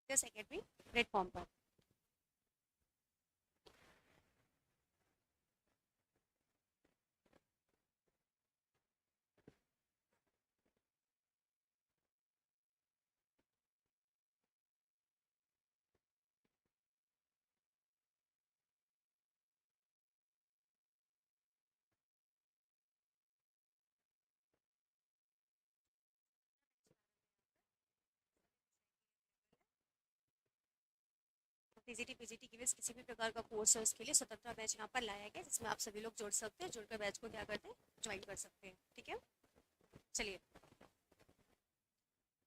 Secondary platform पर। TGT PGT की किसी भी प्रकार का कोर्स है उसके लिए स्वतंत्र बैच यहाँ पर लाया गया जिसमें आप सभी लोग जुड़ सकते हैं, जुड़कर बैच को क्या करते हैं, ज्वाइन कर सकते हैं। ठीक है, चलिए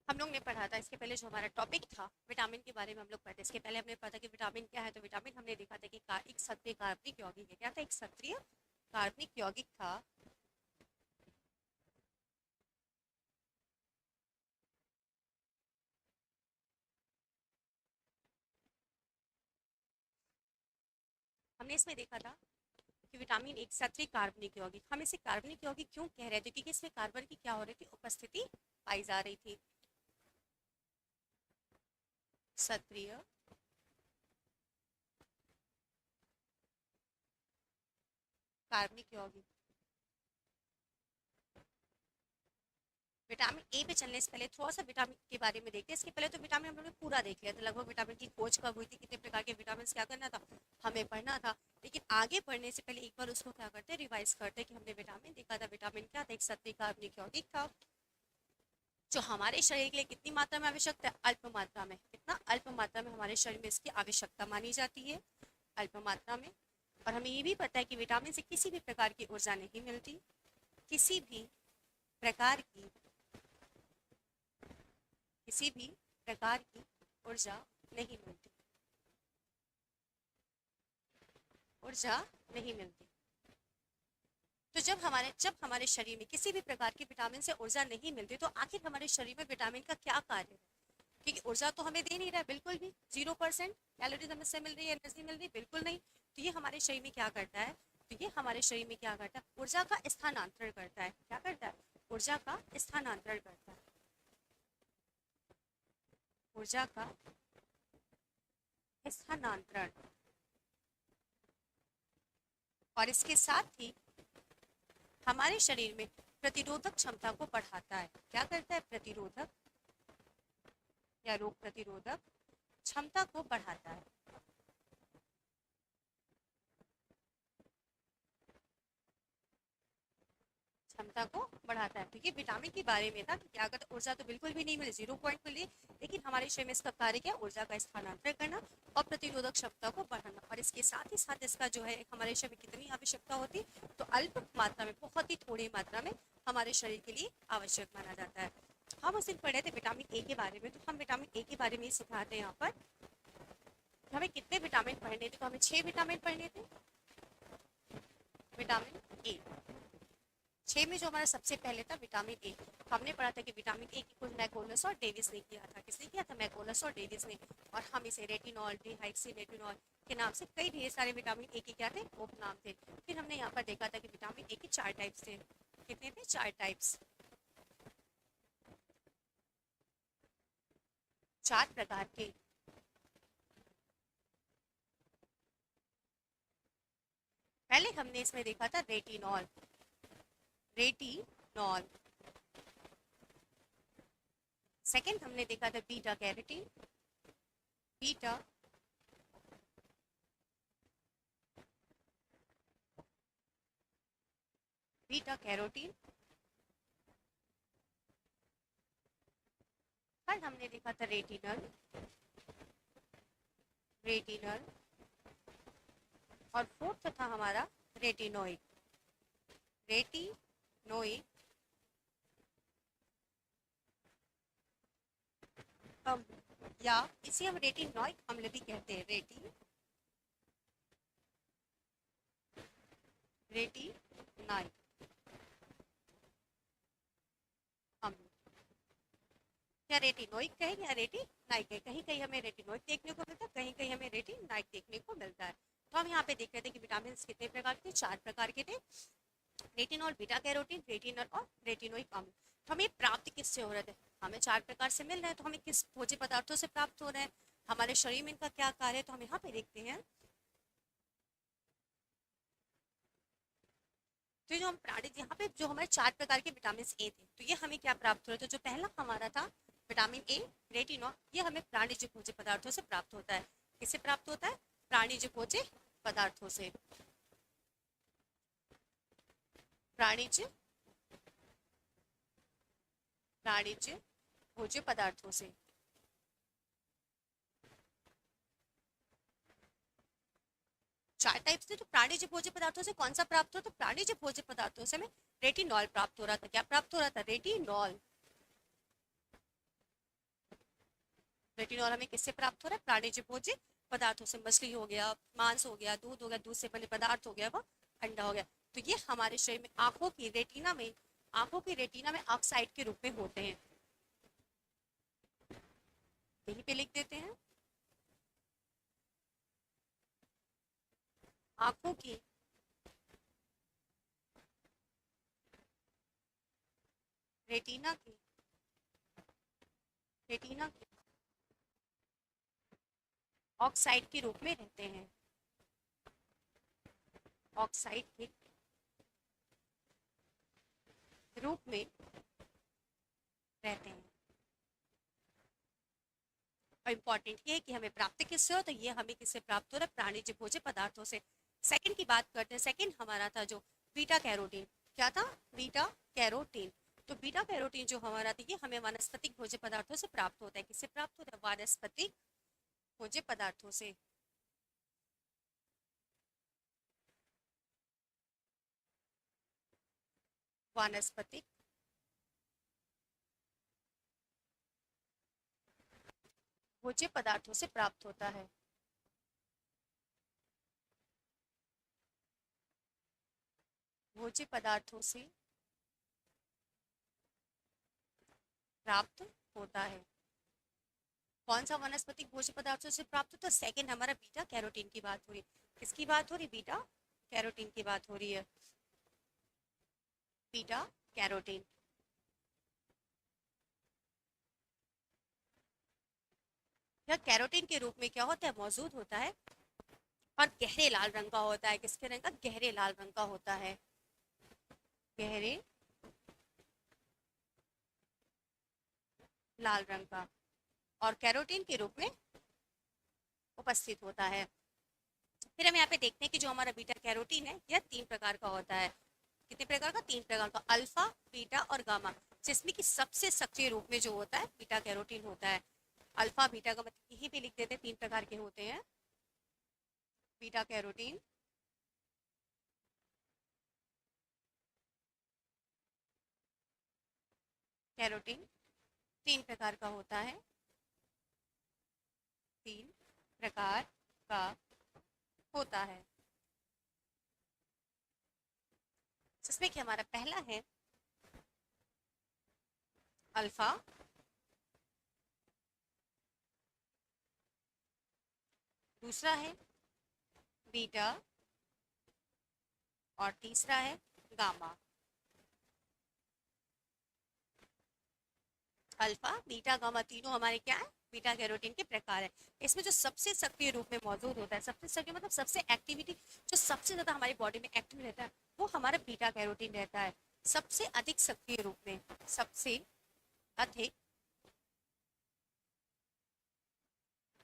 हम लोग ने पढ़ा था इसके पहले जो हमारा टॉपिक था विटामिन के बारे में हम लोग पढ़ते। इसके पहले हमने पढ़ा कि विटामिन क्या है। तो विटामिन हमने देखा था कि एक सक्रिय कार्बनिक यौगिक है। क्या था? एक सक्रिय कार्बनिक यौगिक था। हमने इसमें देखा था कि विटामिन एक सक्रिय कार्बनिक यौगिक। हम इसे कार्बनिक यौगिक क्यों कह रहे थे? क्योंकि इसमें कार्बन की क्या हो रही थी, उपस्थिति पाई जा रही थी। सक्रिय कार्बनिक यौगिक। विटामिन ए पे चलने से पहले थोड़ा सा विटामिन के बारे में देखते हैं। इसके पहले तो विटामिन हम लोगों ने पूरा देख लिया था, लगभग विटामिन की खोज कब हुई थी, कितने प्रकार के विटामिन क्या करना था, हमें पढ़ना था। लेकिन आगे पढ़ने से पहले एक बार उसको क्या करते हैं, रिवाइज करते हैं कि हमने विटामिन देखा था। विटामिन क्या था? एक सक्रिय कार्बनिक यौगिक था जो हमारे शरीर के लिए कितनी मात्रा में आवश्यक है? अल्प मात्रा में। कितना? अल्प मात्रा में हमारे शरीर में इसकी आवश्यकता मानी जाती है, अल्प मात्रा में। और हमें ये भी पता है कि विटामिन से किसी भी प्रकार की ऊर्जा नहीं मिलती, किसी भी प्रकार की किसी भी प्रकार की ऊर्जा नहीं मिलती, ऊर्जा नहीं मिलती। तो जब हमारे शरीर में किसी भी प्रकार की विटामिन से ऊर्जा नहीं मिलती तो आखिर हमारे शरीर में विटामिन का क्या कार्य है? क्योंकि ऊर्जा तो हमें दे नहीं रहा है बिल्कुल भी, 0% कैलोरीज हमें से मिल रही है, एनर्जी मिल रही है, बिल्कुल नहीं। तो ये हमारे शरीर में क्या करता है? तो ये हमारे शरीर में क्या करता है? ऊर्जा का स्थानांतरण करता है। क्या करता है? ऊर्जा का स्थानांतरण करता है। ऊर्जा का स्थानांतरण। और इसके साथ ही हमारे शरीर में प्रतिरोधक क्षमता को बढ़ाता है। क्या करता है? प्रतिरोधक या रोग प्रतिरोधक क्षमता को बढ़ाता है। क्षमता को बढ़ाता है। तो ये विटामिन के बारे में था कि क्या अगर ऊर्जा तो बिल्कुल भी नहीं मिली, 0 पॉइंट मिली, लेकिन हमारे शरीर में इसका कार्य क्या? ऊर्जा का स्थानांतरण करना और प्रतिरोधक क्षमता को बढ़ाना। और इसके साथ ही साथ इसका जो है हमारे शरीर में कितनी आवश्यकता होती? तो अल्प मात्रा में, बहुत ही थोड़ी मात्रा में हमारे शरीर के लिए आवश्यक माना जाता है। हम उस दिन पढ़े थे विटामिन ए के बारे में। तो हम विटामिन ए के बारे में सिखाते हैं यहाँ पर। हमें कितने विटामिन पढ़ने थे? तो हमें 6 विटामिन पढ़ने थे। विटामिन ए 6 में जो हमारा सबसे पहले था विटामिन ए। हमने पढ़ा था कि विटामिन ए की खोज मैकोलस और डेविस ने किया था। किसने किया था? मैकोलस और डेविस ने। और हम इसे रेटिनॉल, डिहाइड्रोक्सी रेटिनॉल के नाम से कई ढेर सारे विटामिन ए के क्या थे? उपनाम थे। फिर हमने यहाँ पर देखा था कि विटामिन ए के 4 टाइप्स थे। कितने थे? 4 टाइप्स, 4 प्रकार के। पहले हमने इसमें देखा था रेटिनॉल। रेटिनॉल। सेकेंड हमने देखा था beta carotene. Beta beta carotene. Third हमने देखा था रेटिनल। रेटिनल। और फोर्थ था हमारा रेटिनोइक। रेटिनोइक अम्ल, या इसे हम रेटिनोइक अम्ल भी कहते हैं। रेटिनाइक अम्ल, या रेटिनोइक कहें या रेटिनाइक कहें। कहीं कहीं हमें रेटिनोइक देखने को मिलता है, कहीं कहीं हमें रेटिनाइक देखने को मिलता है। तो हम यहाँ पे देख रहे थे कि विटामिन कितने प्रकार के थे? 4 प्रकार के थे। रेटिनॉल, बीटा कैरोटीन, रेटिनल और रेटिनोइक अम्ल। तो हमें प्राप्त किससे हो रहे थे? हमें 4 प्रकार से मिल रहे हैं। तो हमें किस भोज्य पदार्थों से प्राप्त हो रहे हैं? हमारे शरीर में इनका क्या कार्य है, तो हम यहाँ पे देखते हैं। तो ये जो हम प्राणी, यहाँ पे जो हमारे 4 प्रकार के विटामिन ए थे, तो ये हमें क्या प्राप्त हो रहा था, जो पहला हमारा था विटामिन ए रेटिनॉल, ये हमें प्राणिज भोज्य पदार्थों से प्राप्त होता है। किससे प्राप्त होता है? प्राणिज भोज्य पदार्थों से। प्राणिज प्राणिज भोज्य पदार्थों से। चार टाइप्स थे, तो प्राणिज भोज्य पदार्थों से कौन सा प्राप्त हो, तो प्राणिज भोज्य पदार्थों से हमें रेटिनॉल प्राप्त हो रहा था। क्या प्राप्त हो रहा था? रेटिनॉल। रेटिनॉल हमें किससे प्राप्त हो रहा है? प्राणिज भोज्य पदार्थों से। मछली हो गया, मांस हो गया, दूध हो गया, दूध से बने पदार्थ हो गया, वो अंडा हो गया। तो ये हमारे शरीर में आंखों की रेटिना में ऑक्साइड के रूप में होते हैं। यहीं पे लिख देते हैं, आंखों की रेटिना की ऑक्साइड के रूप में रहते हैं। ऑक्साइड के रूप में रहते हैं। और इम्पॉर्टेंट ये है कि हमें प्राप्त किससे हो, तो ये हमें किससे प्राप्त हो रहा है? प्राणिज भोज्य पदार्थों से। सेकंड की बात करते हैं। सेकंड हमारा था जो बीटा कैरोटीन। क्या था? Beta carotene. तो बीटा कैरोटीन जो हमारा था, ये हमें वानस्पतिक भोज्य पदार्थों से प्राप्त होता है। किससे प्राप्त होता है? वानस्पतिक भोज्य पदार्थों से। वानस्पतिक भोज्य पदार्थों से प्राप्त होता है। भोज्य पदार्थों से प्राप्त होता है। कौन सा वनस्पतिक भोज्य पदार्थों से प्राप्त होता है? सेकंड हमारा बीटा कैरोटीन की बात हो रही है। किसकी बात हो रही है? बीटा कैरोटीन की बात हो रही है। Beta carotene. यह कैरोटीन के रूप में क्या होता है? मौजूद होता है, और गहरे लाल रंग का होता है। किसके रंग का? गहरे लाल रंग का होता है। गहरे लाल रंग का, और कैरोटीन के रूप में उपस्थित होता है। फिर हम यहाँ पे देखते हैं कि जो हमारा बीटा कैरोटीन है, यह 3 प्रकार का होता है। कितने प्रकार का? 3 प्रकार का। अल्फा, बीटा और गामा। जिसमें कि सबसे सक्रिय रूप में जो होता है बीटा कैरोटीन होता है। अल्फा बीटा का मतलब यही पे लिख देते हैं, 3 प्रकार के होते हैं। बीटा कैरोटीन, कैरोटीन 3 प्रकार का होता है। 3 प्रकार का होता है, जिसमें कि हमारा पहला है अल्फा, दूसरा है बीटा, और तीसरा है गामा। अल्फा, बीटा, गामा तीनों हमारे क्या है? बीटा कैरोटीन के प्रकार है। इसमें जो सबसे सक्रिय रूप में मौजूद होता है, सबसे सक्रिय मतलब सबसे एक्टिविटी, जो सबसे ज्यादा हमारी बॉडी में एक्टिव रहता है, वो हमारा बीटा कैरोटीन रहता है। सबसे अधिक सक्रिय रूप में, सबसे अधिक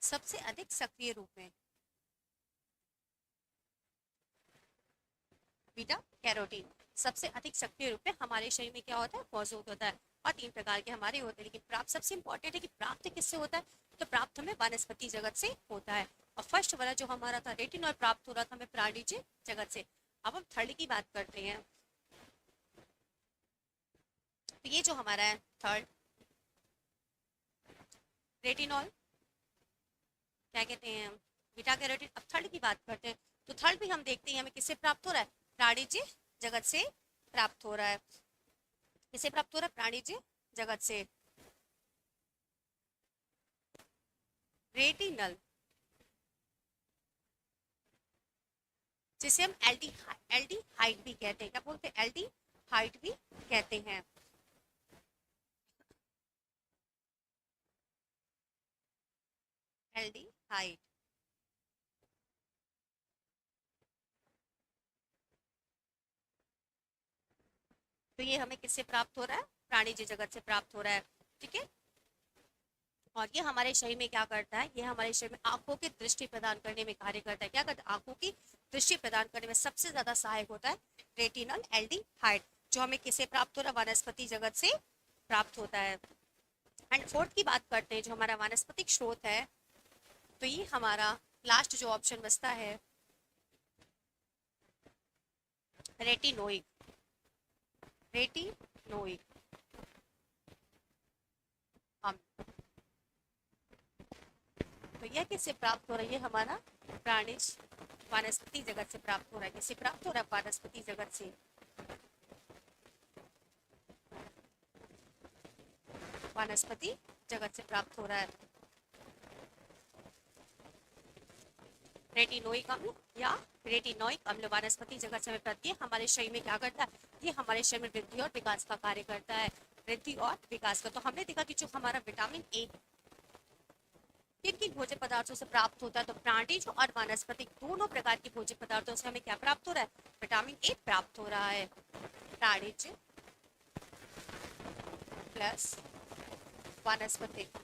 सबसे अधिक सक्रिय रूप में बीटा कैरोटीन सबसे अधिक सक्रिय रूप में हमारे शरीर में क्या होता है? मौजूद होता है। और 3 प्रकार के हमारे होते हैं, लेकिन प्राप्त सबसे इंपॉर्टेंट है कि प्राप्त किससे होता है, तो प्राप्त हमें वनस्पति जगत से होता है। और फर्स्ट वाला जो हमारा था रेटिनॉल, प्राप्त हो रहा था हमें प्राणिज जगत से। अब हम थर्ड की बात करते हैं। तो ये जो हमारा है थर्ड, रेटिनॉल, क्या कहते हैं, बीटा कैरोटीन। अब थर्ड की बात करते हैं। तो थर्ड भी हम देखते हैं हमें किससे प्राप्त हो रहा है? प्राणिज जगत से प्राप्त हो रहा है। किससे प्राप्त हो रहा है? प्राणिज जगत से। रेटिनल, जिसे हम एल्डिहाइड भी कहते हैं। क्या बोलते हैं? एल्डिहाइड भी कहते हैं। एल्डिहाइड। तो ये हमें किससे प्राप्त हो रहा है? प्राणिज जगत से प्राप्त हो रहा है। ठीक है। और ये हमारे शरीर में क्या करता है? ये हमारे शरीर में आंखों की दृष्टि प्रदान करने में कार्य करता है। क्या करता है? आंखों की दृष्टि प्रदान करने में सबसे ज्यादा सहायक होता है रेटिनल एल्डिहाइड, जो हमें किसे प्राप्त हो रहा है? वनस्पति जगत से प्राप्त होता है। एंड फोर्थ की बात करते हैं, जो हमारा वानस्पतिक स्रोत है, तो ये हमारा लास्ट जो ऑप्शन बचता है, रेटिनोइक। रेटिनोइक अम्ल। तो यह किससे प्राप्त हो रहा है? ये हमारा प्राणिज वानस्पति जगत से प्राप्त हो रहा है। किससे प्राप्त हो रहा है? वानस्पति जगत से। वानस्पति जगत से प्राप्त हो रहा है। रेटिनोइक अम्ल या रेटिनोइक अम्ल वानस्पति जगत से हमें प्राप्त है। हमारे शरीर में क्या करता है? ये हमारे शरीर में वृद्धि और विकास का कार्य करता है। वृद्धि और विकास का। तो हमने देखा कि जो हमारा विटामिन ए किन किन भोज्य पदार्थों से प्राप्त होता है? तो प्राणिज और वानस्पतिक दोनों प्रकार के भोज्य पदार्थों से हमें क्या प्राप्त हो रहा है? विटामिन ए प्राप्त हो रहा है। प्राणिज प्लस वानस्पतिक।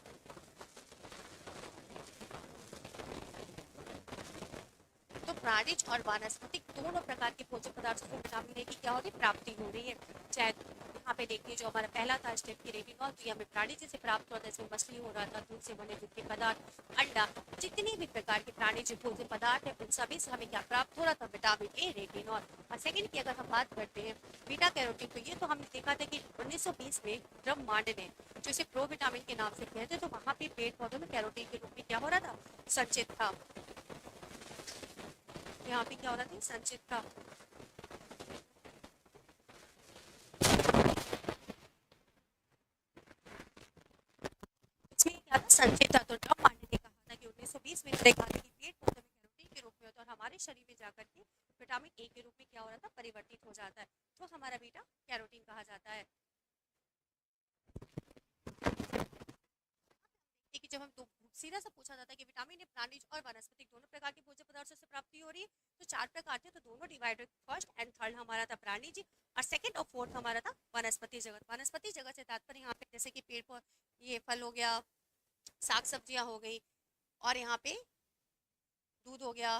तो प्राणिज और वानस्पतिक दोनों प्रकार के भोज्य पदार्थों से विटामिन ए की क्या हो रही है? प्राप्ति हो रही है। चाहे यहाँ पे देखिए, जो हमारा पहला था स्टेप की रेटिनॉल, तो ये हमें प्राणिज से प्राप्त होता है, जैसे मछली हो रहा था, दूध से बने दूध के पदार्थ, अंडा, जितनी भी प्रकार के प्राणिज भोज्य पदार्थ है, उन सभी से हमें क्या प्राप्त हो रहा था? Vitamin A, retinol. और सेकंड की अगर हम बात करते हैं बीटा कैरोटीन, तो ये तो हमने देखा था कि 1920 में ब्रह्मांड ने जो इसे प्रो विटामिन के नाम से कहते, तो वहां पे पेड़ पौधों में कैरोटीन के रूप में क्या हो रहा था? संचित था। यहाँ पे क्या हो रहा था? संचित था। इसमें क्या था? संचित था। तो ड्रम मांडे ने कहा था कि 1920 में देखा था कि पेड़ पौधे में कैरोटीन के रूप में होता है, और हमारे शरीर में जाकर के विटामिन ए के रूप में क्या हो रहा था? परिवर्तित हो जाता है। तो हमारा बीटा कैरोटीन कहा जाता है। देखिए, जब हम सीधा सा पूछा जाता है कि विटामिन ए प्राणिज और वनस्पतिक दोनों प्रकार के भोज्य पदार्थों से प्राप्ति हो रही है, तो चार प्रकार थे, तो दोनों डिवाइडेड, फर्स्ट एंड थर्ड हमारा था प्राणिज, और सेकंड और फोर्थ हमारा था वनस्पति जगत। वनस्पति जगत से तात्पर्य यहाँ पे जैसे कि पेड़ पौधे, ये फल हो गया, साग सब्जियां हो गई, और यहाँ पे दूध हो गया।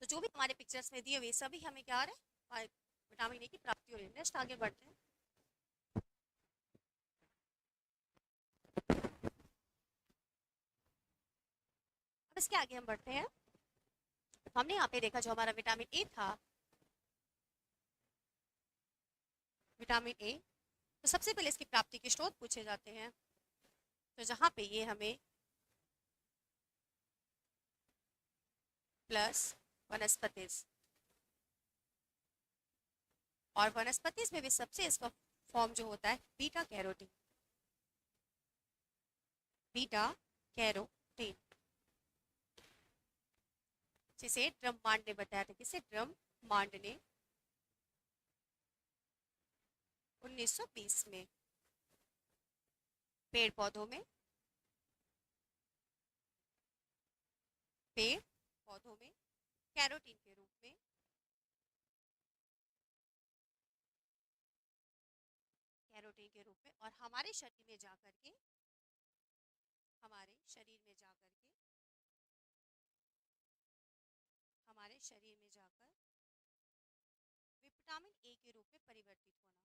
तो जो भी हमारे पिक्चर्स में दिए हुए सभी हमें क्या आ रहे हैं? विटामिन ए की प्राप्ति हो रही है। नेक्स्ट आगे बढ़ते हैं। अब इसके आगे हम बढ़ते हैं। हमने यहाँ पे देखा जो हमारा विटामिन ए था, विटामिन ए, तो सबसे पहले इसकी प्राप्ति के स्रोत पूछे जाते हैं। तो जहाँ पे ये हमें प्लस वनस्पतिज, और वनस्पतिज में भी सबसे इसका फॉर्म जो होता है बीटा कैरोटीन। बीटा कैरोटीन, जिसे ड्रम मांड ने बताया था। किसे? ड्रम मांड ने 1920 में पेड़ पौधों में, पेड़ पौधों में कैरोटीन के रूप में, कैरोटीन के रूप में, और हमारे शरीर में जाकर के, हमारे शरीर में जाकर के, हमारे शरीर में जाकर विटामिन ए के रूप में परिवर्तित होना।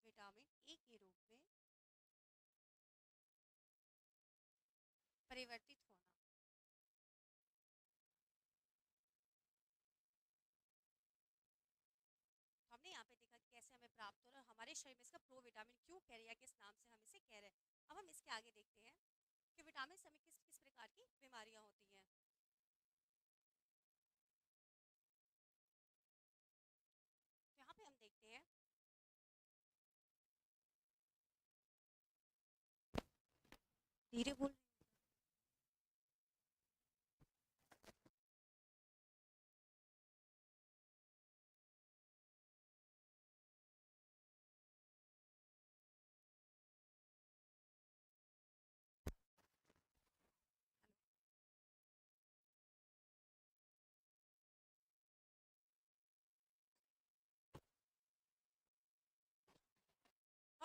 विटामिन ए के रूप में परिवर्तित होना। तो हमने यहाँ पे देखा कि कैसे हमें प्राप्त हो रहा है। हमारे शरीर में इसका प्रो विटामिन क्यों कह रहे हैं, या किस नाम से हम इसे कह रहे हैं। अब हम इसके आगे देखते हैं कि विटामिन से हमें किस किस प्रकार की बीमारियां होती हैं। तो यहाँ पे हम देखते हैं, धीरे बोल।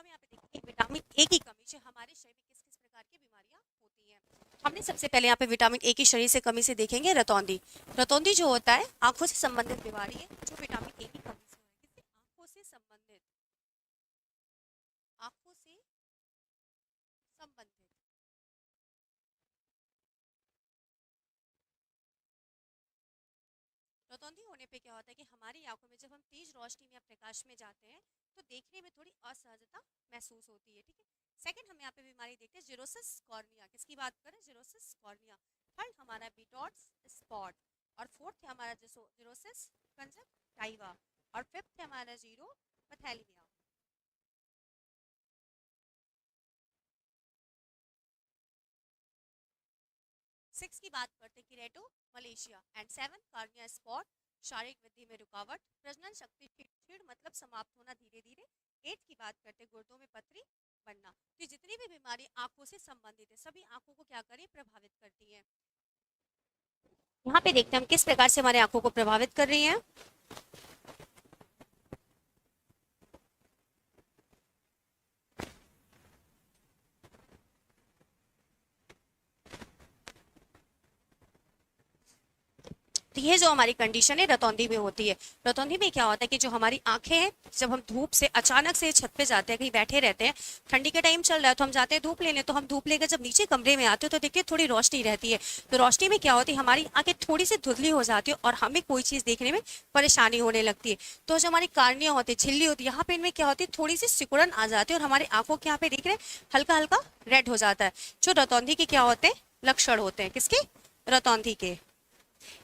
हम यहाँ पे देखेंगे विटामिन ए की कमी से हमारे शरीर में किस किस प्रकार की बीमारियां होती हैं। हमने सबसे पहले यहाँ पे विटामिन ए की शरीर से कमी से देखेंगे रतौंधी। रतौंधी जो होता है आंखों से संबंधित बीमारी है जो विटामिन ए की कमी से हो रही है। आंखों से संबंधित, आंखों से संबंधित रतौंधी होने पे क्या होता है कि हमारी आंखों में जब हम तेज रोशनी में या प्रकाश में जाते हैं तो देखने में थोड़ी असहजता महसूस होती है। ठीक है, सेकंड हम यहाँ पे बीमारी देखते हैं जीरोसिस कॉर्निया। किसकी बात करें? Xerosis cornea. थर्ड हमारा बीटॉट्स स्पॉट, और फोर्थ है हमारा जीरोसिस कंजक्टाइवा, और फिफ्थ है हमारा जीरो पैथेलिमिया। सिक्स की बात करते हैं keratomalacia, and seven cornea spot, शारीरिक वृद्धि में रुकावट, प्रजनन शक्ति क्षीण मतलब समाप्त होना धीरे धीरे। एट की बात करते हैं गुर्दों में पथरी बनना। तो जितनी भी बीमारी आंखों से संबंधित है सभी आंखों को क्या करें? प्रभावित करती है। यहाँ पे देखते हैं हम किस प्रकार से हमारे आंखों को प्रभावित कर रही हैं। तो ये जो हमारी कंडीशन है रतौंधी में होती है। रतौंधी में क्या होता है कि जो हमारी आंखें हैं जब हम धूप से अचानक से छत पे जाते हैं, कहीं बैठे रहते हैं, ठंडी का टाइम चल रहा है तो हम जाते हैं धूप लेने, तो हम धूप लेकर जब नीचे कमरे में आते हो तो देखते हैं थोड़ी रोशनी रहती है। तो रोशनी में क्या होती है हमारी आंखें थोड़ी सी धुंधली हो जाती है और हमें कोई चीज देखने में परेशानी होने लगती है। तो जो हमारी कार्निया होती है, झिल्ली होती है, यहाँ पे इनमें क्या होती है थोड़ी सी सिकुड़न आ जाती है और हमारी आंखों के यहाँ पे देख रहे हैं हल्का हल्का रेड हो जाता है। जो रतौंधी के क्या होते हैं? लक्षण होते हैं। किसके? रतौंधी के।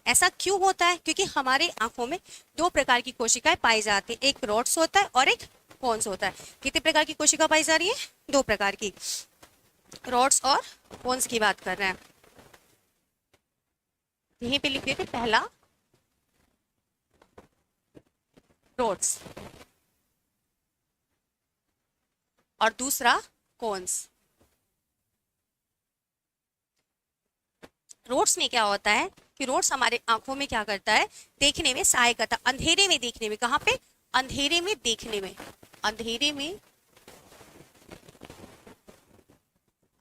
ऐसा क्यों होता है? क्योंकि हमारे आंखों में दो प्रकार की कोशिकाएं पाई जाती है, एक रोड्स होता है और एक कोन्स होता है। कितने प्रकार की कोशिका पाई जा रही है? दो प्रकार की, रोड्स और कोन्स की बात कर रहे हैं। यहीं पे लिख देते पहला रोड्स और दूसरा कोन्स। रोड्स में क्या होता है कि रोड्स हमारे आंखों में क्या करता है? देखने में सहायक करता है, अंधेरे में देखने में। कहाँ पे? अंधेरे में देखने में। अंधेरे में,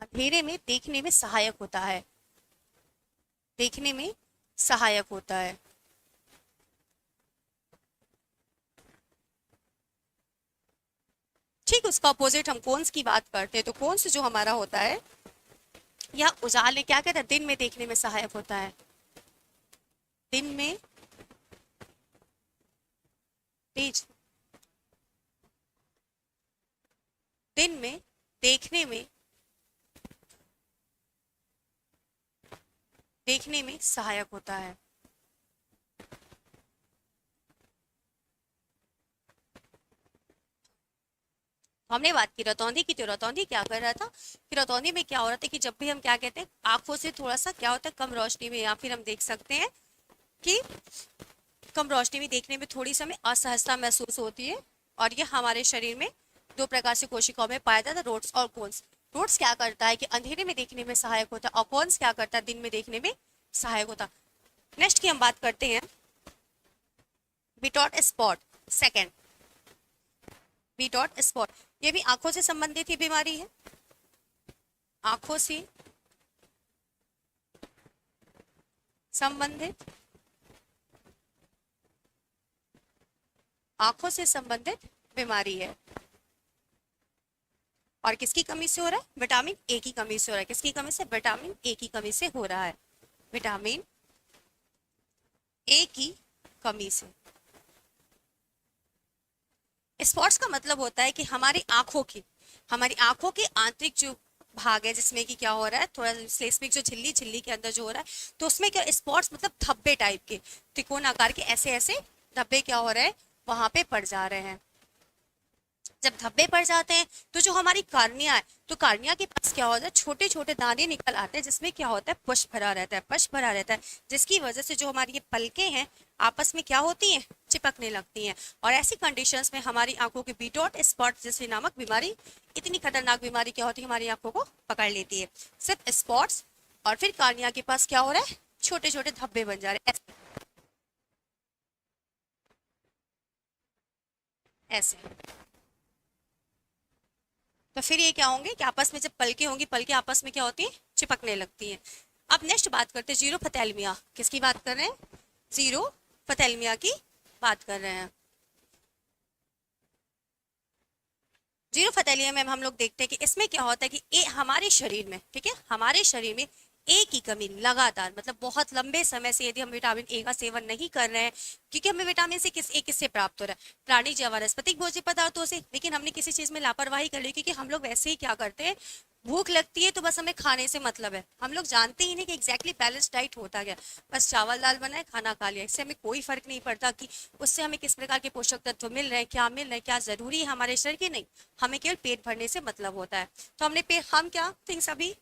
अंधेरे में देखने में सहायक होता है। देखने में सहायक होता है। ठीक उसका अपोजिट हम कोन्स की बात करते हैं। तो कोन्स जो हमारा होता है यह उजाले क्या कहते हैं? दिन में देखने में सहायक होता है। दिन में तेज, दिन में देखने में, देखने में सहायक होता है। हमने बात की रतौंधी की। तो रतौंधी क्या कर रहा था कि रतौंधी में क्या हो रहा था कि जब भी हम क्या कहते हैं आंखों से थोड़ा सा क्या होता है कम रोशनी में, या फिर हम देख सकते हैं कि कम रोशनी में देखने में थोड़ी सी हमें असहजता महसूस होती है। और ये हमारे शरीर में दो प्रकार से कोशिकाओं में पाया जाता है, रोड्स और कोन्स। रोड्स क्या करता है कि अंधेरे में देखने में सहायक होता है और कोन्स क्या करता है? दिन में देखने में सहायक होता है। नेक्स्ट की हम बात करते हैं बीटॉट स्पॉट। सेकेंड बीटॉट स्पॉट, ये भी आंखों से संबंधित ही बीमारी है। आंखों से संबंधित, आंखों से संबंधित बीमारी है। और किसकी कमी से हो रहा है? विटामिन ए की कमी से हो रहा है। किसकी कमी से? विटामिन ए की कमी से हो रहा है। विटामिन ए की कमी से। स्पॉट्स का मतलब होता है कि हमारी आंखों के आंतरिक जो भाग है जिसमें कि क्या हो रहा है थोड़ा स्लेस्मिक जो झिल्ली के अंदर जो हो रहा है, तो उसमें क्या स्पॉट्स मतलब धब्बे टाइप के, त्रिकोण आकार के ऐसे ऐसे धब्बे क्या हो रहे हैं वहां पे पड़ जा रहे हैं। जब धब्बे पड़ जाते हैं तो जो हमारी कार्निया है, तो कार्निया के पास क्या होता है छोटे छोटे दाने निकल आते हैं जिसमें क्या होता है पश भरा रहता है, पश भरा रहता है, जिसकी वजह से जो हमारी ये पलकें हैं आपस में क्या होती हैं? चिपकने लगती हैं। और ऐसी कंडीशंस में हमारी आंखों के बीटॉट स्पॉट जैसी नामक बीमारी, इतनी खतरनाक बीमारी क्या होती है हमारी आंखों को पकड़ लेती है। सिर्फ स्पॉट्स और फिर कार्निया के पास क्या हो रहा है छोटे छोटे धब्बे बन जा रहे हैं ऐसे ऐसे। तो फिर ये क्या होंगे कि आपस में जब पलके होंगी, पलके आपस में क्या होती है, चिपकने लगती है। अब नेक्स्ट बात करते हैं जीरोफथैलेमिया। किसकी बात कर रहे हैं, जीरोफथैलेमिया की बात कर रहे हैं। जीरोफथैलेमिया में हम लोग देखते हैं कि इसमें क्या होता है कि हमारे शरीर में, ठीक है, हमारे शरीर में ए की कमी लगातार, मतलब बहुत लंबे समय से यदि हम विटामिन ए का सेवन नहीं कर रहे हैं, क्योंकि हमें विटामिन सी किससे प्राप्त हो रहा है, प्राणीज या वनस्पतिक भोज्य पदार्थों से, लेकिन हमने किसी चीज में लापरवाही कर ली, क्योंकि हम लोग वैसे ही क्या करते हैं, भूख लगती है तो बस हमें खाने से मतलब है, हम लोग जानते ही नहीं कि एग्जैक्टली बैलेंस डाइट होता क्या, बस चावल दाल बनाए खाना खा लिया, इससे हमें कोई फर्क नहीं पड़ता कि उससे हमें किस प्रकार के पोषक तत्व मिल रहे हैं, क्या मिल रहे हैं, क्या जरूरी है हमारे शरीर के, नहीं, हमें केवल पेट भरने से मतलब होता है। तो हमने पेट, हम क्या थिंग्स अभी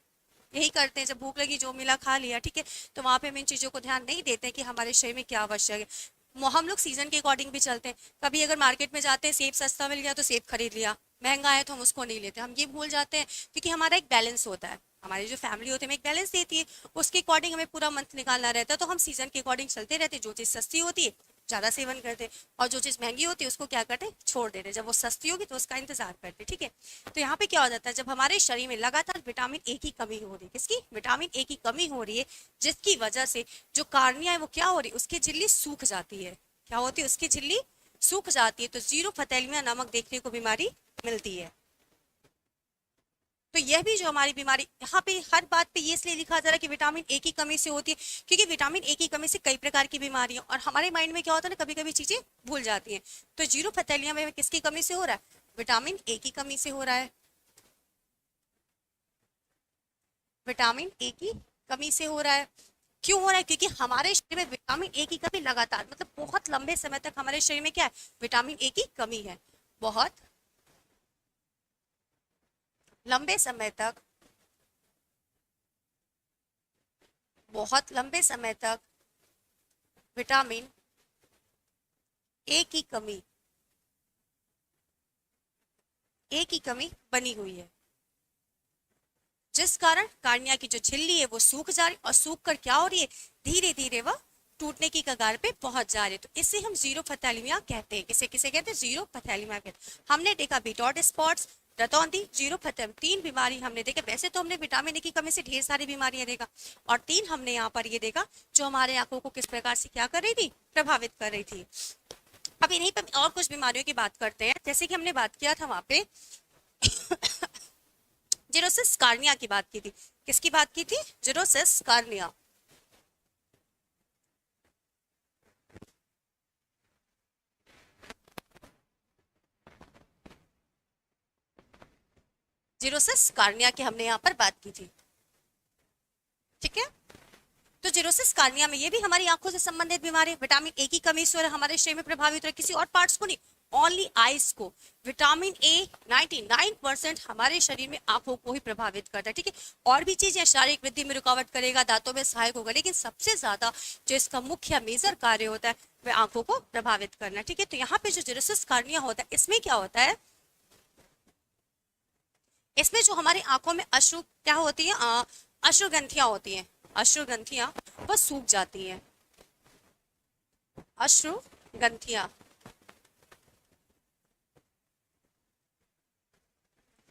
यही करते हैं, जब भूख लगी जो मिला खा लिया, ठीक है, तो वहां पे हम इन चीजों को ध्यान नहीं देते कि हमारे शरीर में क्या आवश्यक है। हम लोग सीजन के अकॉर्डिंग भी चलते हैं, कभी अगर मार्केट में जाते हैं सेब सस्ता मिल गया तो सेब खरीद लिया, महंगा है तो हम उसको नहीं लेते, हम ये भूल जाते हैं, क्योंकि हमारा एक बैलेंस होता है, हमारी जो फैमिली होती है हमें एक बैलेंस देती है, उसके अकॉर्डिंग हमें पूरा मंथ निकालना रहता है, तो हम सीजन के अकॉर्डिंग चलते रहते हैं, जो चीज सस्ती होती है ज्यादा सेवन करते हैं, और जो चीज महंगी होती है उसको क्या करते हैं, छोड़ देते हैं, जब वो सस्ती होगी तो उसका इंतजार करते हैं, ठीक है। तो यहाँ पे क्या हो जाता है, जब हमारे शरीर में लगातार विटामिन ए की कमी हो रही है, किसकी, विटामिन ए की कमी हो रही है, जिसकी वजह से जो कार्निया है वो क्या हो रही है, उसकी झिल्ली सूख जाती है, क्या होती है, उसकी झिल्ली सूख जाती है, तो जीरोफथैलेमिया नामक देखने को बीमारी मिलती है। तो यह भी जो हमारी बीमारी, यहाँ पे हर बात पे ये इसलिए लिखा जा रहा है कि विटामिन ए की कमी से होती है, क्योंकि विटामिन ए की कमी से कई प्रकार की बीमारियां, और हमारे माइंड में क्या होता है ना, कभी कभी चीजें भूल जाती हैं। तो जीरोफथैलेमिया में किसकी कमी से हो रहा है, विटामिन ए की कमी से हो रहा है, विटामिन ए की कमी से हो रहा है। क्यों हो रहा है, क्योंकि हमारे शरीर में विटामिन ए की कमी लगातार, मतलब बहुत लंबे समय तक हमारे शरीर में क्या है, विटामिन ए की कमी है, बहुत लंबे समय तक, बहुत लंबे समय तक विटामिन ए की कमी, ए की कमी बनी हुई है, जिस कारण कार्निया की जो झिल्ली है वो सूख जा रही, और सूख कर क्या हो रही है, धीरे धीरे वह टूटने की कगार पे पहुंच जा रही है, तो इसे हम जीरोफथैलेमिया कहते हैं, किसे किसे कहते हैं, जीरोफथैलेमिया कहते हैं। हमने देखा बिटॉट स्पॉट्स, रतौंधी, जीरोफथैलेमिया, तीन बीमारी हमने देखा। वैसे तो हमने विटामिन ए की कमी से ढेर सारी बीमारियां देखा, और तीन हमने यहाँ पर ये देखा जो हमारे आंखों को किस प्रकार से क्या कर रही थी, प्रभावित कर रही थी। अब इन्हीं पर और कुछ बीमारियों की बात करते हैं, जैसे कि हमने बात किया था वहां पे जीरोसिस कार्निया की बात की थी, किसकी बात की थी, जीरोसिस कार्निया। जीरोसिस कार्निया की हमने यहाँ पर बात की थी, ठीक है। तो जीरोसिस कार्निया में ये भी हमारी आंखों से संबंधित बीमारी, विटामिन ए की कमी से हमारे शरीर में प्रभावित हो रहा है, किसी और पार्ट्स को नहीं, ओनली आईज को। विटामिन ए 99% हमारे शरीर में आंखों को ही प्रभावित करता है, ठीक है। और भी चीजें शारीरिक वृद्धि में रुकावट करेगा, दांतों में सहायक होगा, लेकिन सबसे ज्यादा जो इसका मुख्य मेजर कार्य होता है वह आंखों को प्रभावित करना, ठीक है। तो यहाँ पे जो जीरोसिस कार्निया होता है, इसमें क्या होता है, इसमें जो हमारी आंखों में अश्रु क्या होती है, अश्रुग्रंथियां होती हैं, अश्रुग्रंथियां वह सूख जाती हैं, अश्रुग्रंथियां,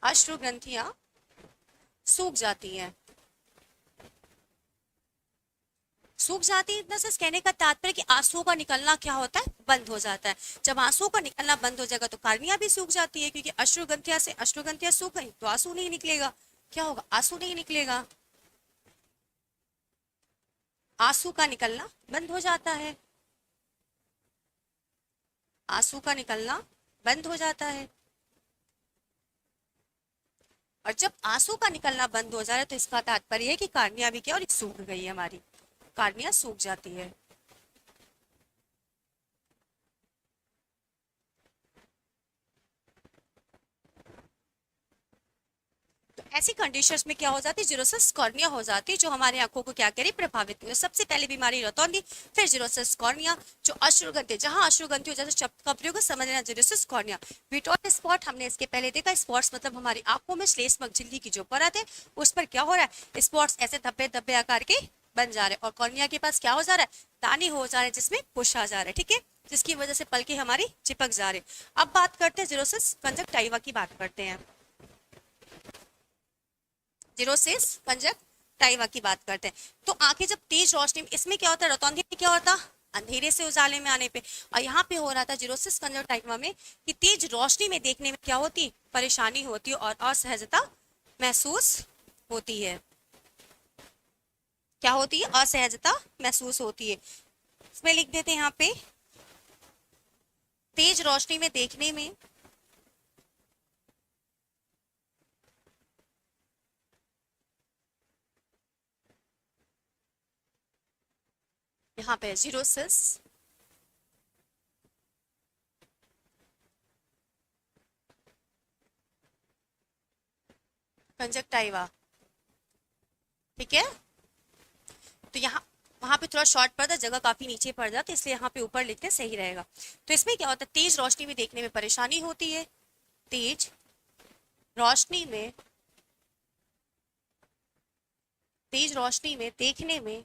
अश्रुग्रंथियां सूख जाती हैं, सूख जाती है, इतना से कहने का तात्पर्य कि आंसुओं का निकलना क्या होता है, बंद हो जाता है। जब आंसुओं का निकलना बंद हो जाएगा तो कार्निया भी सूख जाती है, क्योंकि अश्रुग्रंथियां से अश्रुग्रंथियां सूख गई तो आंसू नहीं निकलेगा, क्या होगा, आंसू नहीं निकलेगा, आंसू का निकलना बंद हो जाता है, आंसू का निकलना बंद हो जाता है। और जब आंसू का निकलना बंद हो जा रहा है तो इसका तात्पर्य है कि कार्निया भी क्या, और सूख गई है, हमारी कार्निया सूख जाती है। ऐसी कंडीशंस में क्या हो जाती है, जीरोसिस कॉर्निया हो जाती है, जो हमारे आंखों को क्या करी, प्रभावित हुई। सबसे पहले बीमारी रतौंधी, फिर जीरोसिस कॉर्निया, जो अश्रुग्रंथि, जहां अश्रुग्रंथि हो जाए शब्द का प्रयोग समझना, जीरोसिस कॉर्निया। विटोट स्पॉट हमने इसके पहले देखा, स्पॉट्स मतलब हमारी आंखों में श्लेष्मक झिल्ली की जो परत है उस पर क्या हो रहा है, स्पॉट्स ऐसे धब्बे धब्बे आकार के बन जा रहे हैं, और कॉर्निया के पास क्या हो जा रहा है, दाने हो जा रहे हैं, जिसमें पुश आ जा रहा है, ठीक है, जिसकी वजह से पलके हमारी चिपक जा रहे हैं। अब बात करते हैं जीरोसिस कंजक्टाइवा की बात करते हैं। जीरोसिस कंजक्टाइवा की बात करते हैं। तो आंखें जब तेज रोशनी में, इसमें क्या होता है, रतौंधी में क्या होता, अंधेरे से उजाले में आने पे, और यहाँ पे हो रहा था जीरोसिस कंजक्टाइवा में कि तेज रोशनी में देखने में क्या होती, परेशानी होती है और असहजता महसूस होती है। क्या होती है, असहजता महसूस होती है। इसमें लिख देते हैं यहाँ पे, तेज रोशनी में देखने में यहाँ पे जीरोसिस कंजक्टाइवा, ठीक है। तो यहाँ वहां पे थोड़ा शॉर्ट पड़ जाता, जगह काफी नीचे पड़ जाता, इसलिए यहाँ पे ऊपर लिखते सही रहेगा। तो इसमें क्या होता है, तेज रोशनी में देखने में परेशानी होती है, तेज रोशनी में, तेज रोशनी में देखने में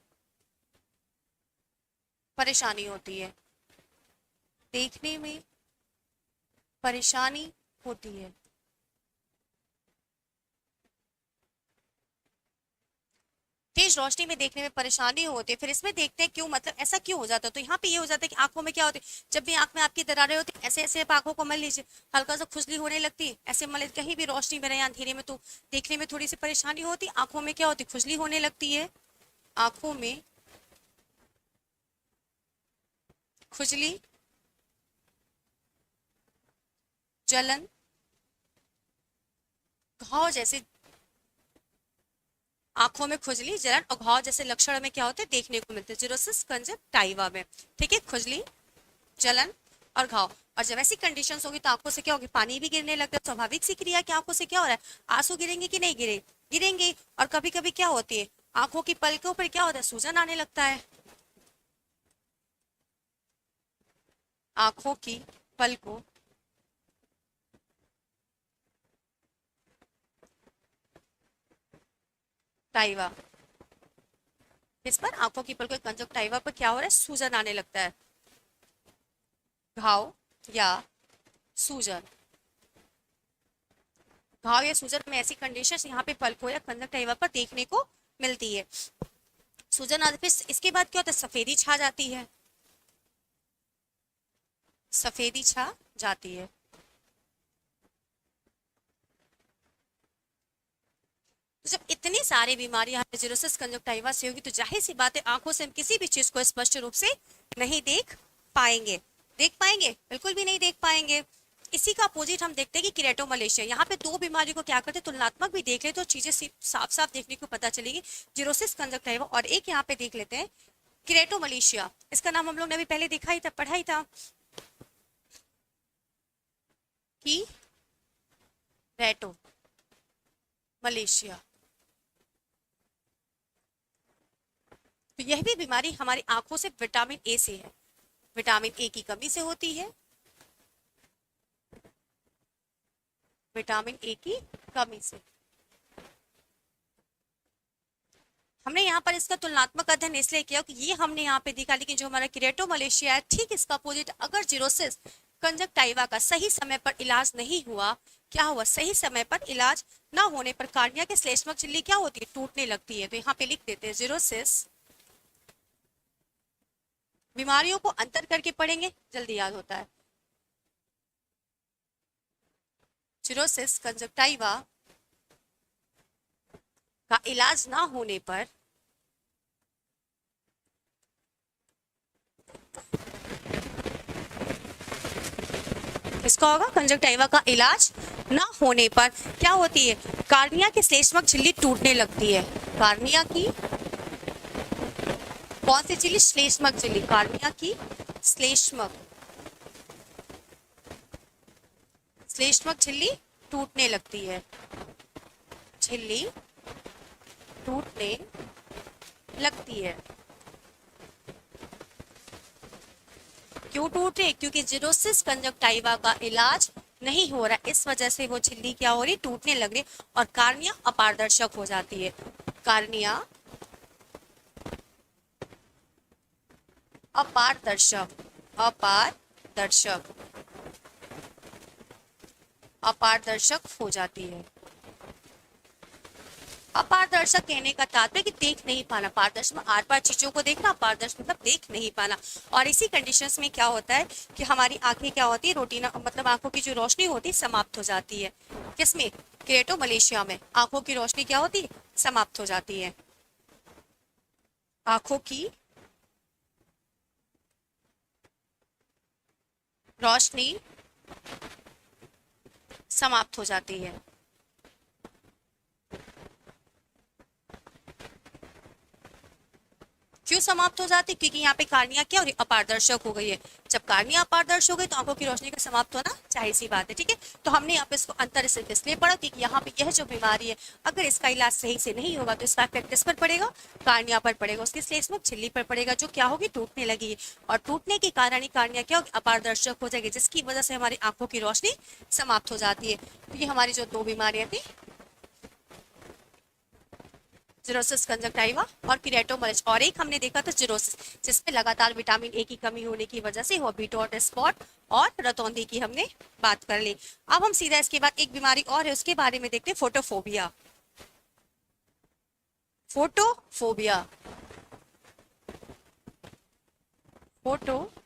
परेशानी होती है, देखने में परेशानी होती है। तेज रोशनी में देखने में परेशानी होती है। फिर इसमें देखते हैं क्यों, मतलब ऐसा क्यों हो जाता है। तो यहाँ पे ये हो जाता है कि आंखों में क्या होती है, जब भी आंख में आपकी दरारें होती है, ऐसे ऐसे आप आंखों को मल लीजिए, हल्का सा खुजली होने लगती है, ऐसे मल, कहीं भी रोशनी में रहे अंधेरे में तो देखने में थोड़ी सी परेशानी होती है, आंखों में क्या होती है, खुजली होने लगती है, आंखों में खुजली, जलन, घाव जैसे, आंखों में खुजली, जलन और घाव जैसे लक्षण में क्या होते हैं, देखने को मिलते हैं जीरोसिस कंजक्टाइवा में, ठीक है। खुजली, जलन और घाव। और जब ऐसी कंडीशंस होगी तो आंखों से क्या होगी, पानी भी गिरने लगता है। स्वाभाविक सी क्रिया कि आंखों से क्या हो रहा है, आंसू गिरेंगे कि नहीं गिरे, गिरेंगे। और कभी कभी क्या होती है, आंखों की पलकों पर क्या होता है, सूजन आने लगता है, आंखों की पलकों, टाइवा, इस पर आंखों की पलकों कंजक्टाइवा पर क्या हो रहा है, सूजन आने लगता है, घाव या सूजन। घाव या सूजन में ऐसी कंडीशन यहाँ पे पलकों या कंजक्टाइवा पर देखने को मिलती है। सूजन आदि, फिर इसके बाद क्या होता है, सफेदी छा जाती है, सफेदी छा जाती है। तो जब इतनी सारी बीमारियां जीरोसिस कंजक्टाइवा से होगी तो जाहिर सी बात है आंखों से हम किसी भी चीज को स्पष्ट रूप से नहीं देख पाएंगे, देख पाएंगे, बिल्कुल भी नहीं देख पाएंगे। इसी का अपोजिट हम देखते हैं कि किरेटोमलेशिया, यहाँ पे दो बीमारी को क्या करते हैं, तुलनात्मक भी देख ले तो चीजें साफ साफ देखने को पता चलेगी, जीरोसिस कंजक्टाइवा। और एक यहाँ पे देख लेते हैं किरेटोमलेशिया, इसका नाम हम लोग ने अभी पहले देखा ही था, पढ़ा ही था कि रेटो मलेशिया। तो यह भी बीमारी हमारी आंखों से विटामिन ए से है, विटामिन ए की कमी से होती है, विटामिन ए की कमी से। हमने यहाँ पर इसका तुलनात्मक अध्ययन इसलिए किया कि ये हमने यहाँ पे देखा, लेकिन जो हमारा किरेटोमलेशिया है ठीक इसका अपोजिट, अगर जीरोसिस कंजक्टाइवा का सही समय पर इलाज नहीं हुआ, क्या हुआ, सही समय पर इलाज ना होने पर कार्निया के श्लेष्मक झिल्ली क्या होती है, टूटने लगती है। तो यहाँ पे लिख देते हैं जीरोसिस, बीमारियों को अंतर करके पढ़ेंगे जल्दी याद होता है। जीरोसिस कंजक्टाइवा का इलाज ना होने पर इसका होगा, कंजक्टाइवा का इलाज ना होने पर क्या होती है, कार्निया की श्लेष्मक झिल्ली टूटने लगती है। कार्निया की कौन सी झिल्ली, श्लेष्मक झिल्ली, कार्निया की श्लेष्मक, श्लेष्मक झिल्ली टूटने लगती है, झिल्ली टूटने लगती है। क्यों टूट रही, क्योंकि जीरोसिस कंजक्टाइवा का इलाज नहीं हो रहा, इस वजह से वो झिल्ली क्या हो रही, टूटने लग रही और कार्निया अपारदर्शक हो जाती है। कार्निया अपारदर्शक, अपारदर्शक, अपारदर्शक हो जाती है। अपारदर्शक कहने का तात्पर्य कि देख नहीं पाना, पारदर्शी में आर पार चीजों को देखना, अपारदर्शी मतलब देख नहीं पाना। और इसी कंडीशंस में क्या होता है कि हमारी आंखें क्या होती है, रोटीना मतलब आंखों की जो रोशनी होती है समाप्त हो जाती है। किसमें? केरेटोमलेशिया में आंखों की रोशनी क्या होती है, समाप्त हो जाती है। आंखों की रोशनी समाप्त हो जाती है। क्यों समाप्त हो जाती है? क्योंकि यहाँ पे कार्निया क्या हो रही है, अपारदर्शक हो गई है। जब कार्निया अपारदर्शक हो गई तो आंखों की रोशनी का समाप्त होना जाहिर सी बात है, ठीक है। तो हमने यहाँ पे इसको अंतर से इसलिए पढ़ा क्योंकि यहाँ पे यह जो बीमारी है अगर इसका इलाज सही से नहीं होगा तो इसका इफेक्ट किस पर पड़ेगा, कार्निया पर पड़ेगा। उसके इसलिए इसमें झिल्ली पर पड़ेगा जो क्या होगी, टूटने लगी। और टूटने के कारण ही कार्निया क्या होगी, अपारदर्शक हो जाएगी, जिसकी वजह से हमारी आंखों की रोशनी समाप्त हो जाती है। तो ये हमारी जो दो बीमारियां थी, जिरोसिस कंजक्टाइवा और किरेटोमलेश, और एक हमने देखा था जिरोसिस जिसमें लगातार विटामिन ए की कमी होने की वजह से हुआ बीटोट स्पॉट और रतौंधी की हमने बात कर ली। अब हम सीधा इसके बाद एक बीमारी और है उसके बारे में देखते हैं, फोटोफोबिया। फोटोफोबिया, फोटोफोबिया,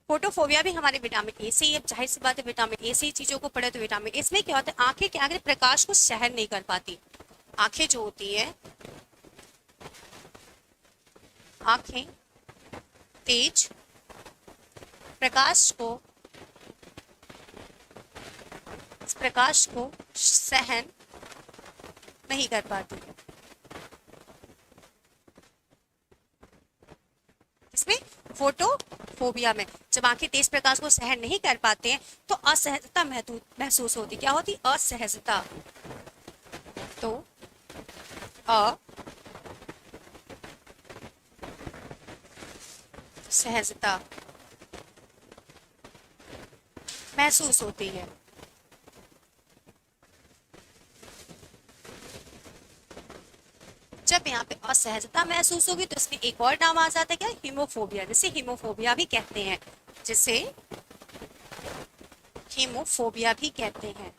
फोटोफोबिया भी हमारे विटामिन ए से ही, अब जाहिर सी बात है विटामिन ए से ही चीजों को पढ़े तो विटामिन ए में क्या होता है, आंखें क्या आगे प्रकाश को सहन नहीं कर पाती। आंखें जो होती है, आंखें तेज प्रकाश को, इस प्रकाश को सहन नहीं कर पाती। इसमें फोटोफोबिया में जब आंखें तेज प्रकाश को सहन नहीं कर पाते हैं तो असहजता महसूस होती। क्या होती? असहजता। तो असहजता महसूस होती है। जब यहाँ पे असहजता महसूस होगी तो इसमें एक और नाम आ जाता है, क्या? हीमोफोबिया, जिसे हीमोफोबिया भी कहते हैं, जिसे हीमोफोबिया भी कहते हैं।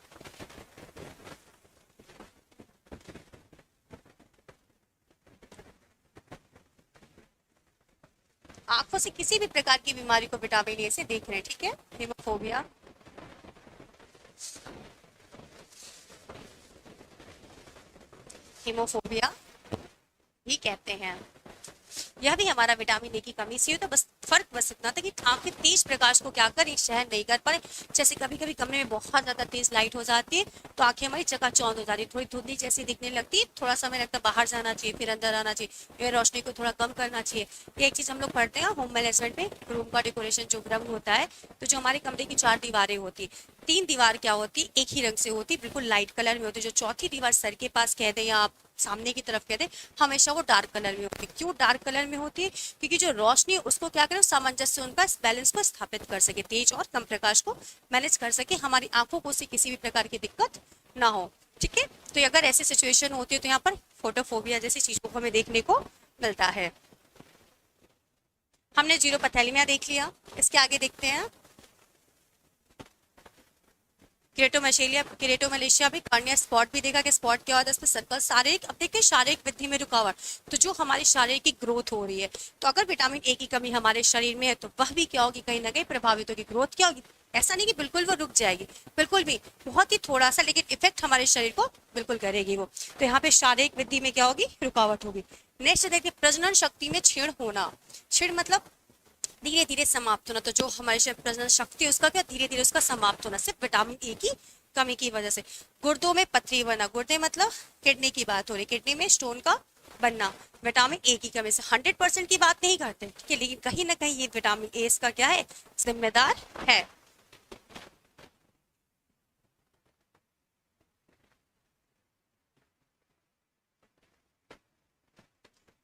आंखों से किसी भी प्रकार की बीमारी को विटामिन ए से देख रहे हैं, ठीक है। हीमोफोबिया, हीमोफोबिया भी कहते हैं। यह भी हमारा विटामिन ए की कमी से होता है। बस फर्क बस इतना था कि आंखें तेज प्रकाश को क्या कर सहन नहीं कर पाए। जैसे कभी कभी कमरे में बहुत ज्यादा तेज लाइट हो जाती है तो आंखें हमारी चकाचौंध हो जाती है, थोड़ी धुंधली जैसी दिखने लगती है। थोड़ा समय लगता है, बाहर जाना चाहिए फिर अंदर आना चाहिए, ये रोशनी को थोड़ा कम करना चाहिए। ये एक चीज हम लोग पढ़ते हैं होम मैनेजमेंट में, रूम का डेकोरेशन जो रंग होता है। तो जो हमारे कमरे की 4 दीवारें होती, 3 दीवार क्या होती, एक ही रंग से होती, बिल्कुल लाइट कलर में होती। जो चौथी दीवार सर के पास कह दें या आप सामने की तरफ कहते हैं, हमेशा वो डार्क कलर में होती है। क्यों डार्क कलर में होती है? क्योंकि जो रोशनी है उसको क्या करें, सामंजस्य उनका बैलेंस को स्थापित कर सके, तेज और कम प्रकाश को मैनेज कर सके, हमारी आंखों को से किसी भी प्रकार की दिक्कत ना हो, ठीक है। तो अगर ऐसी सिचुएशन होती है तो यहाँ पर फोटोफोबिया जैसी चीजों को हमें देखने को मिलता है। हमने जीरोपैथेलिमिया देख लिया, इसके आगे देखते हैं किरेटोमलेशिया भी, कार्निया स्पॉट भी देखा कि स्पॉट क्या होता है, इसमें सर्कल। शारीरिक, अब देखिए शारीरिक वृद्धि में रुकावट, तो जो हमारी शारीरिक ग्रोथ हो रही है, तो अगर विटामिन ए की कमी हमारे शरीर में है तो वह भी क्या होगी, कहीं ना कहीं प्रभावित होगी। ग्रोथ क्या होगी, ऐसा नहीं कि बिल्कुल वो रुक जाएगी, बिल्कुल भी, बहुत ही थोड़ा सा, लेकिन इफेक्ट हमारे शरीर को बिल्कुल करेगी वो। तो यहाँ पे शारीरिक वृद्धि में क्या होगी, रुकावट होगी। नेक्स्ट देखिए प्रजनन शक्ति में क्षीण होना। क्षीण मतलब धीरे धीरे समाप्त होना। तो जो हमारे शरीर प्रजनन शक्ति है उसका क्या, धीरे धीरे उसका समाप्त होना, सिर्फ विटामिन ए की कमी की वजह से। गुर्दों में पथरी बनना, गुर्दे मतलब किडनी की बात हो रही, किडनी में स्टोन का बनना विटामिन ए की कमी से। 100% की बात नहीं करते, ठीक है, लेकिन कहीं ना कहीं ये विटामिन ए इसका क्या है, जिम्मेदार है।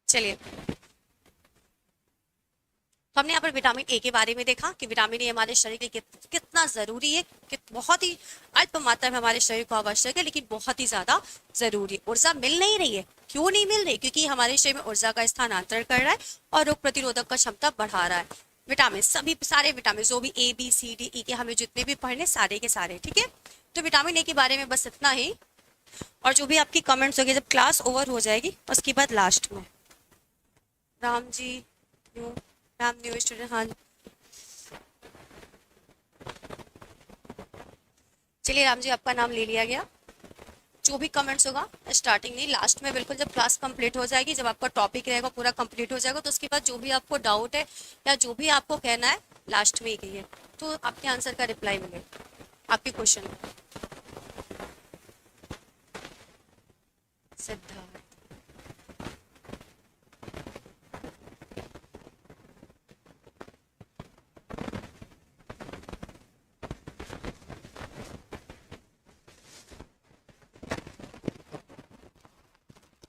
चलिए, तो हमने यहाँ पर विटामिन ए के बारे में देखा कि विटामिन ए हमारे शरीर के लिए कितना जरूरी है, कि बहुत ही अल्प मात्रा में हमारे शरीर को आवश्यक है, लेकिन बहुत ही ज्यादा जरूरी है। ऊर्जा मिल नहीं रही है, क्यों नहीं मिल रही? क्योंकि हमारे शरीर में ऊर्जा का स्थानांतरण कर रहा है और रोग प्रतिरोधक का क्षमता बढ़ा रहा है। विटामिन, सभी सारे विटामिन जो भी A B C D E के हमें जितने भी पढ़ने सारे के सारे, ठीक है। तो विटामिन ए के बारे में बस इतना ही। और जो भी आपकी कमेंट्स होगी जब क्लास ओवर हो जाएगी उसके बाद लास्ट में। Ram ji new, Ram new student, हाँ चलिए राम जी आपका नाम ले लिया गया। जो भी कमेंट्स होगा स्टार्टिंग नहीं लास्ट में, बिल्कुल जब क्लास कंप्लीट हो जाएगी, जब आपका टॉपिक रहेगा पूरा कंप्लीट हो जाएगा, तो उसके बाद जो भी आपको डाउट है या जो भी आपको कहना है लास्ट में ही कहिए, तो आपके आंसर का रिप्लाई मिलेगा आपके क्वेश्चन में।